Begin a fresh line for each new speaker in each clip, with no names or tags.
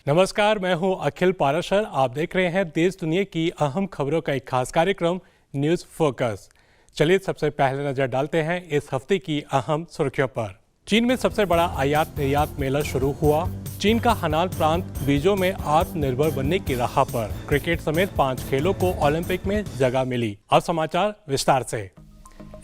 नमस्कार, मैं हूं अखिल पाराशर। आप देख रहे हैं देश दुनिया की अहम खबरों का एक खास कार्यक्रम न्यूज फोकस। चलिए सबसे पहले नजर डालते हैं इस हफ्ते की अहम सुर्खियों पर। चीन में सबसे बड़ा आयात निर्यात मेला शुरू हुआ। चीन का हनान प्रांत बीजों में आत्मनिर्भर बनने की राह पर। क्रिकेट समेत 5 खेलों को ओलंपिक में जगह मिली। अब समाचार विस्तार से।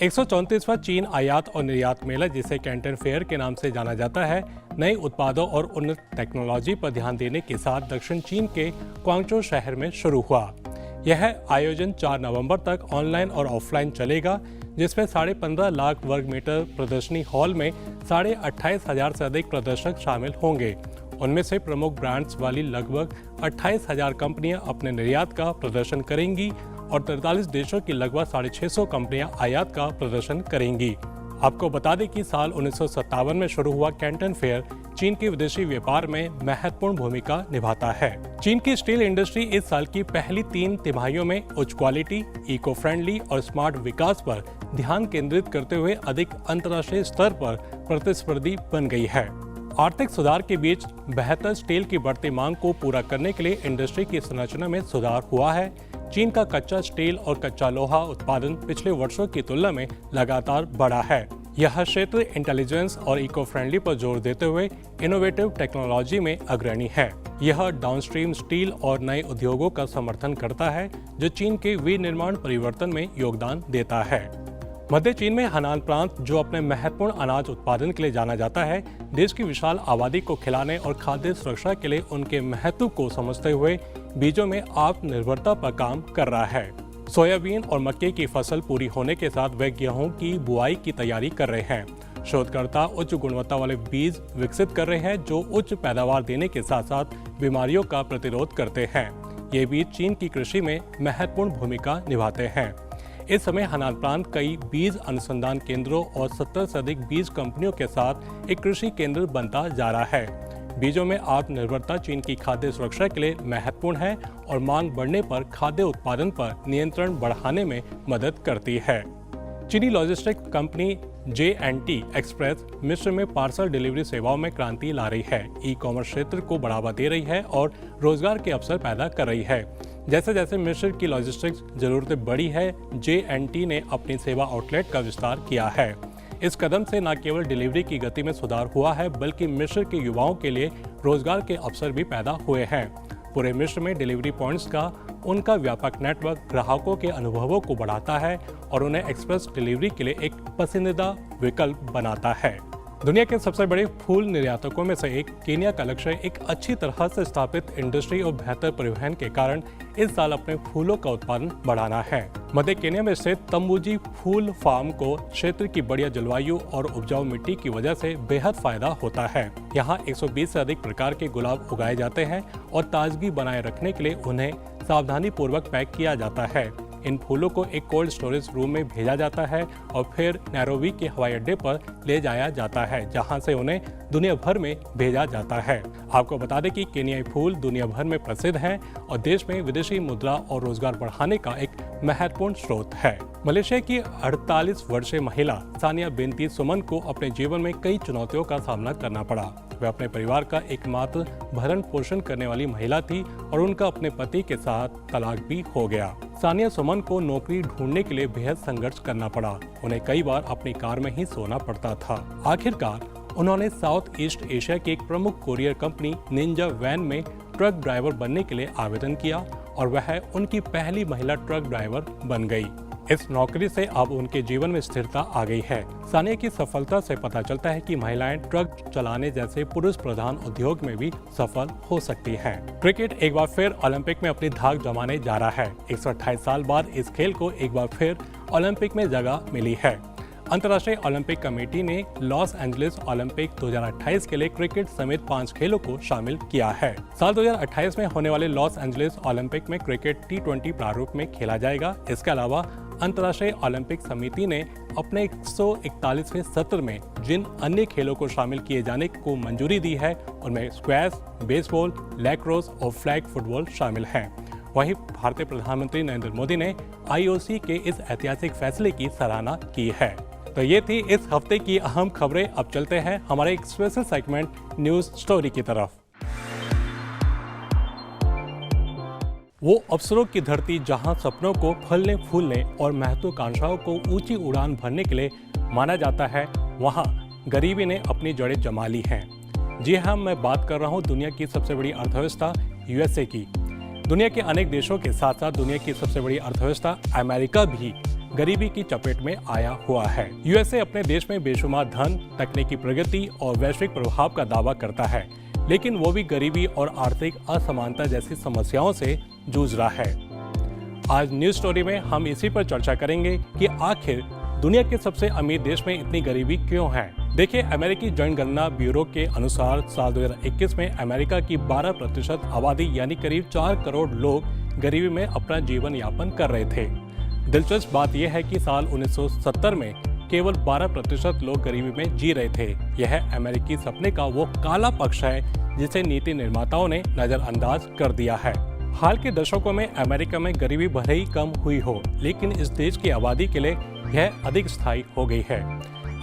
134वां चीन आयात और निर्यात मेला, जिसे कैंटन फेयर के नाम से जाना जाता है, नए उत्पादों और उन्नत टेक्नोलॉजी पर ध्यान देने के साथ दक्षिण चीन के क्वांगचौ शहर में शुरू हुआ। यह आयोजन 4 नवंबर तक ऑनलाइन और ऑफलाइन चलेगा, जिसमें 15.5 लाख वर्ग मीटर प्रदर्शनी हॉल में 28,500 से अधिक प्रदर्शक शामिल होंगे। उनमें से प्रमुख ब्रांड्स वाली लगभग 28,000 कंपनियां अपने निर्यात का प्रदर्शन करेंगी और 43 देशों की लगभग 650 कंपनियां आयात का प्रदर्शन करेंगी। आपको बता दें कि साल 1957 में शुरू हुआ कैंटन फेयर चीन के विदेशी व्यापार में महत्वपूर्ण भूमिका निभाता है। चीन की स्टील इंडस्ट्री इस साल की पहली 3 तिमाहियों में उच्च क्वालिटी, इको फ्रेंडली और स्मार्ट विकास पर ध्यान केंद्रित करते हुए अधिक अंतर्राष्ट्रीय स्तर पर प्रतिस्पर्धी बन गई है। आर्थिक सुधार के बीच बेहतर स्टील की बढ़ती मांग को पूरा करने के लिए इंडस्ट्री की संरचना में सुधार हुआ है। चीन का कच्चा स्टील और कच्चा लोहा उत्पादन पिछले वर्षों की तुलना में लगातार बढ़ा है। यह क्षेत्र इंटेलिजेंस और इको फ्रेंडली पर जोर देते हुए इनोवेटिव टेक्नोलॉजी में अग्रणी है। यह डाउनस्ट्रीम स्टील और नए उद्योगों का समर्थन करता है, जो चीन के विनिर्माण परिवर्तन में योगदान देता है। मध्य चीन में हनान प्रांत, जो अपने महत्वपूर्ण अनाज उत्पादन के लिए जाना जाता है, देश की विशाल आबादी को खिलाने और खाद्य सुरक्षा के लिए उनके महत्व को समझते हुए बीजों में आत्मनिर्भरता पर काम कर रहा है। सोयाबीन और मक्के की फसल पूरी होने के साथ वे गेहूं की बुआई की तैयारी कर रहे हैं। शोधकर्ता उच्च गुणवत्ता वाले बीज विकसित कर रहे हैं, जो उच्च पैदावार देने के साथ साथ बीमारियों का प्रतिरोध करते हैं। ये बीज चीन की कृषि में महत्वपूर्ण भूमिका निभाते हैं। इस समय हनान प्रांत कई बीज अनुसंधान केंद्रों और 70 से अधिक बीज कंपनियों के साथ एक कृषि केंद्र बनता जा रहा है। बीजों में आत्मनिर्भरता चीन की खाद्य सुरक्षा के लिए महत्वपूर्ण है और मांग बढ़ने पर खाद्य उत्पादन पर नियंत्रण बढ़ाने में मदद करती है। चीनी लॉजिस्टिक्स कंपनी J&T एक्सप्रेस मिस्र में पार्सल डिलीवरी सेवाओं में क्रांति ला रही है, ई-कॉमर्स क्षेत्र को बढ़ावा दे रही है और रोजगार के अवसर पैदा कर रही है। जैसे जैसे मिस्र की लॉजिस्टिक्स जरूरतें बढ़ी है, J&T ने अपनी सेवा आउटलेट का विस्तार किया है। इस कदम से न केवल डिलीवरी की गति में सुधार हुआ है, बल्कि मिस्र के युवाओं के लिए रोजगार के अवसर भी पैदा हुए हैं। पूरे मिस्र में डिलीवरी पॉइंट्स का उनका व्यापक नेटवर्क ग्राहकों के अनुभवों को बढ़ाता है और उन्हें एक्सप्रेस डिलीवरी के लिए एक पसंदीदा विकल्प बनाता है। दुनिया के सबसे बड़े फूल निर्यातकों में से एक केन्या का लक्ष्य एक अच्छी तरह से स्थापित इंडस्ट्री और बेहतर परिवहन के कारण इस साल अपने फूलों का उत्पादन बढ़ाना है। मध्य केन्या में स्थित तंबूजी फूल फार्म को क्षेत्र की बढ़िया जलवायु और उपजाऊ मिट्टी की वजह से बेहद फायदा होता है। यहाँ 120 से अधिक प्रकार के गुलाब उगाए जाते हैं और ताजगी बनाए रखने के लिए उन्हें सावधानी पूर्वक पैक किया जाता है। इन फूलों को एक कोल्ड स्टोरेज रूम में भेजा जाता है और फिर नैरोबी के हवाई अड्डे पर ले जाया जाता है, जहां से उन्हें दुनिया भर में भेजा जाता है। आपको बता दें कि केन्याई फूल दुनिया भर में प्रसिद्ध हैं और देश में विदेशी मुद्रा और रोजगार बढ़ाने का एक महत्वपूर्ण स्रोत है। मलेशिया की 48 वर्षीय महिला सानिया बिनती सुमन को अपने जीवन में कई चुनौतियों का सामना करना पड़ा। वे अपने परिवार का एकमात्र भरण पोषण करने वाली महिला थी और उनका अपने पति के साथ तलाक भी हो गया। सानिया सुमन को नौकरी ढूंढने के लिए बेहद संघर्ष करना पड़ा। उन्हें कई बार अपनी कार में ही सोना पड़ता था। आखिरकार उन्होंने साउथ ईस्ट एशिया की एक प्रमुख कोरियर कंपनी निंजा वैन में ट्रक ड्राइवर बनने के लिए आवेदन किया और वह उनकी पहली महिला ट्रक ड्राइवर बन गई। इस नौकरी से अब उनके जीवन में स्थिरता आ गई है। सानिया की सफलता से पता चलता है कि महिलाएं ट्रक चलाने जैसे पुरुष प्रधान उद्योग में भी सफल हो सकती हैं। क्रिकेट एक बार फिर ओलंपिक में अपनी धाक जमाने जा रहा है। 128 साल बाद इस खेल को एक बार फिर ओलंपिक में जगह मिली है। अंतर्राष्ट्रीय ओलंपिक कमेटी ने लॉस एंजलिस ओलंपिक 2028 के लिए क्रिकेट समेत 5 खेलों को शामिल किया है। साल 2028 में होने वाले लॉस एंजलिस ओलंपिक में क्रिकेट T20 प्रारूप में खेला जाएगा। इसके अलावा अंतर्राष्ट्रीय ओलंपिक समिति ने अपने 141वें सत्र में जिन अन्य खेलों को शामिल किए जाने को मंजूरी दी है, उनमें स्क्वैश, बेसबॉल, लैक्रोस और फ्लैग फुटबॉल शामिल हैं। वहीं भारतीय प्रधानमंत्री नरेंद्र मोदी ने IOC के इस ऐतिहासिक फैसले की सराहना की है। तो ये थी इस हफ्ते की अहम खबरें। अब चलते हैं हमारे एक स्पेशल सेगमेंट न्यूज स्टोरी की तरफ। वो अवसरों की धरती जहां सपनों को फलने फूलने और महत्वाकांक्षाओं को ऊंची उड़ान भरने के लिए माना जाता है, वहां गरीबी ने अपनी जड़ें जमा ली हैं। जी हाँ, मैं बात कर रहा हूं दुनिया की सबसे बड़ी अर्थव्यवस्था यूएसए की। दुनिया के अनेक देशों के साथ साथ दुनिया की सबसे बड़ी अर्थव्यवस्था अमेरिका भी गरीबी की चपेट में आया हुआ है। यूएसए अपने देश में बेशुमार धन, तकनीकी प्रगति और वैश्विक प्रभाव का दावा करता है, लेकिन वो भी गरीबी और आर्थिक असमानता जैसी समस्याओं से जूझ रहा है। आज न्यूज स्टोरी में हम इसी पर चर्चा करेंगे कि आखिर दुनिया के सबसे अमीर देश में इतनी गरीबी क्यों है। देखिए, अमेरिकी जनगणना ब्यूरो के अनुसार साल 2021 में अमेरिका की 12% आबादी यानी करीब 4 करोड़ लोग गरीबी में अपना जीवन यापन कर रहे थे। दिलचस्प बात यह है कि साल 1970 में केवल 12% लोग गरीबी में जी रहे थे। यह अमेरिकी सपने का वो काला पक्ष है जिसे नीति निर्माताओं ने नजरअंदाज कर दिया है। हाल के दशकों में अमेरिका में गरीबी भले ही कम हुई हो, लेकिन इस देश की आबादी के लिए यह अधिक स्थायी हो गई है।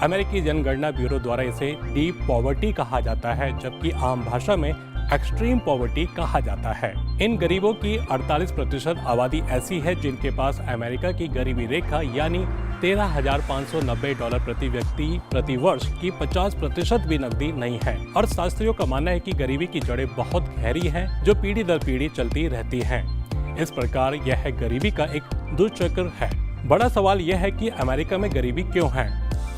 अमेरिकी जनगणना ब्यूरो द्वारा इसे डीप पॉवर्टी कहा जाता है, जबकि आम भाषा में एक्सट्रीम पॉवर्टी कहा जाता है। इन गरीबों की 48% आबादी ऐसी है जिनके पास अमेरिका की गरीबी रेखा यानी $13,590 प्रति व्यक्ति प्रति वर्ष की 50% भी नकदी नहीं है। और शास्त्रियों का मानना है कि गरीबी की जड़ें बहुत गहरी हैं, जो पीढ़ी दर पीढ़ी चलती रहती हैं। इस प्रकार यह गरीबी का एक दुष्चक्र है। बड़ा सवाल यह है कि अमेरिका में गरीबी क्यों है।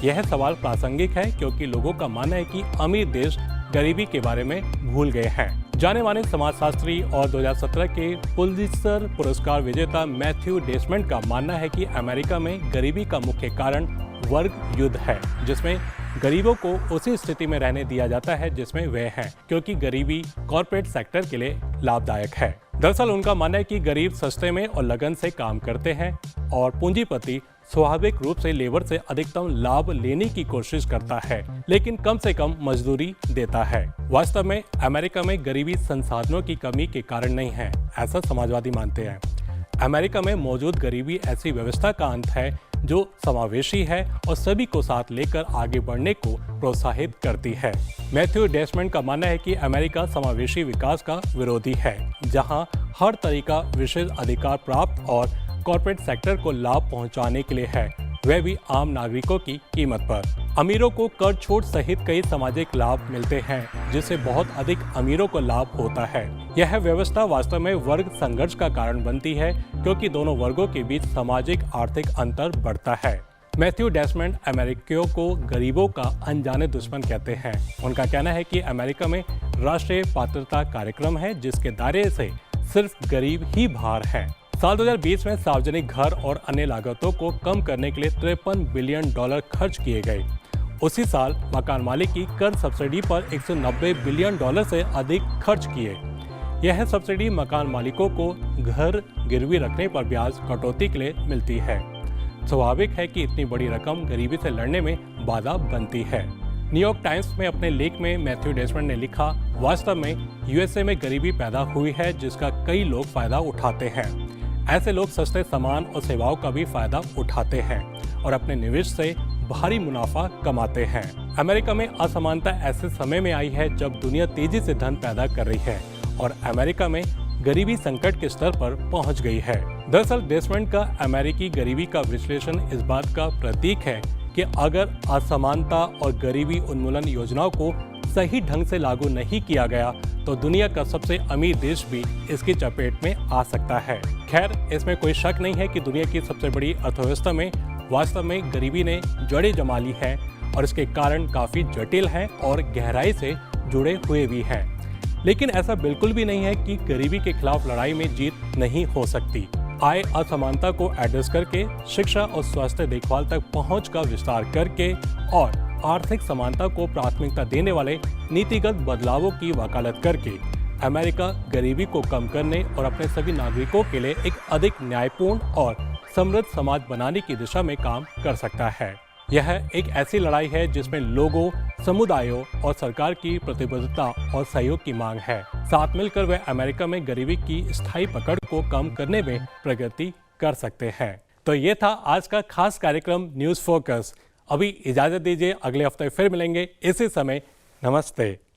यह सवाल प्रासंगिक है क्योंकि लोगों का मानना है कि अमीर देश गरीबी के बारे में भूल गए हैं। जाने माने समाजशास्त्री और 2017 के पुलित्जर पुरस्कार विजेता मैथ्यू डेसमंड का मानना है कि अमेरिका में गरीबी का मुख्य कारण वर्ग युद्ध है, जिसमें गरीबों को उसी स्थिति में रहने दिया जाता है जिसमें वे हैं, क्योंकि गरीबी कॉर्पोरेट सेक्टर के लिए लाभदायक है। दरअसल उनका मानना है कि गरीब सस्ते में और लगन से काम करते हैं और पूंजीपति स्वाभाविक रूप से लेबर से अधिकतम लाभ लेने की कोशिश करता है, लेकिन कम से कम मजदूरी देता है। वास्तव में अमेरिका में गरीबी संसाधनों की कमी के कारण नहीं है, ऐसा समाजवादी मानते हैं। अमेरिका में मौजूद गरीबी ऐसी व्यवस्था का अंत है जो समावेशी है और सभी को साथ लेकर आगे बढ़ने को प्रोत्साहित करती है। मैथ्यू डेसमंड का मानना है कि अमेरिका समावेशी विकास का विरोधी है, जहां हर तरीका विशेष अधिकार प्राप्त और कॉर्पोरेट सेक्टर को लाभ पहुंचाने के लिए है, वह भी आम नागरिकों की कीमत पर। अमीरों को कर छूट सहित कई सामाजिक लाभ मिलते हैं, जिससे बहुत अधिक अमीरों को लाभ होता है। यह व्यवस्था वास्तव में वर्ग संघर्ष का कारण बनती है, क्योंकि दोनों वर्गों के बीच सामाजिक आर्थिक अंतर बढ़ता है। मैथ्यू डेसमंड अमेरिकियों को गरीबों का अनजाने दुश्मन कहते हैं। उनका कहना है कि अमेरिका में राष्ट्रीय पात्रता कार्यक्रम है, जिसके दायरे से सिर्फ गरीब ही बाहर है। साल 2020 में सार्वजनिक घर और अन्य लागतों को कम करने के लिए $53 बिलियन खर्च किए गए। उसी साल मकान मालिक की कर सब्सिडी पर $190 बिलियन से अधिक खर्च किए। यह सब्सिडी मकान मालिकों को घर गिरवी रखने पर ब्याज कटौती के लिए मिलती है। स्वाभाविक है कि इतनी बड़ी रकम गरीबी से लड़ने में बाधा बनती है। न्यूयॉर्क टाइम्स में अपने लेख में मैथ्यू डेसमंड ने लिखा, वास्तव में यूएसए में गरीबी पैदा हुई है जिसका कई लोग फायदा उठाते हैं। ऐसे लोग सस्ते सामान और सेवाओं का भी फायदा उठाते हैं और अपने निवेश से भारी मुनाफा कमाते हैं। अमेरिका में असमानता ऐसे समय में आई है जब दुनिया तेजी से धन पैदा कर रही है और अमेरिका में गरीबी संकट के स्तर पर पहुंच गई है। दरअसल डेसमंड का अमेरिकी गरीबी का विश्लेषण इस बात का प्रतीक है कि अगर असमानता और गरीबी उन्मूलन योजनाओं को सही ढंग से लागू नहीं किया गया तो दुनिया का सबसे अमीर देश भी इसकी चपेट में आ सकता है। खैर, इसमें कोई शक नहीं है कि दुनिया की सबसे बड़ी अर्थव्यवस्था में वास्तव में गरीबी ने जड़ें जमा ली है और इसके कारण काफी जटिल हैं और गहराई से जुड़े हुए भी हैं। लेकिन ऐसा बिल्कुल भी नहीं है कि गरीबी के खिलाफ लड़ाई में जीत नहीं हो सकती। आय असमानता को एड्रेस करके, शिक्षा और स्वास्थ्य देखभाल तक पहुंच का विस्तार करके और आर्थिक समानता को प्राथमिकता देने वाले नीतिगत बदलावों की वकालत करके अमेरिका गरीबी को कम करने और अपने सभी नागरिकों के लिए एक अधिक न्यायपूर्ण और समृद्ध समाज बनाने की दिशा में काम कर सकता है। यह एक ऐसी लड़ाई है जिसमें लोगों, समुदायों और सरकार की प्रतिबद्धता और सहयोग की मांग है। साथ मिलकर वे अमेरिका में गरीबी की स्थायी पकड़ को कम करने में प्रगति कर सकते हैं। तो ये था आज का खास कार्यक्रम न्यूज़ फोकस। अभी इजाजत दीजिए, अगले हफ्ते फिर मिलेंगे इसी समय। नमस्ते।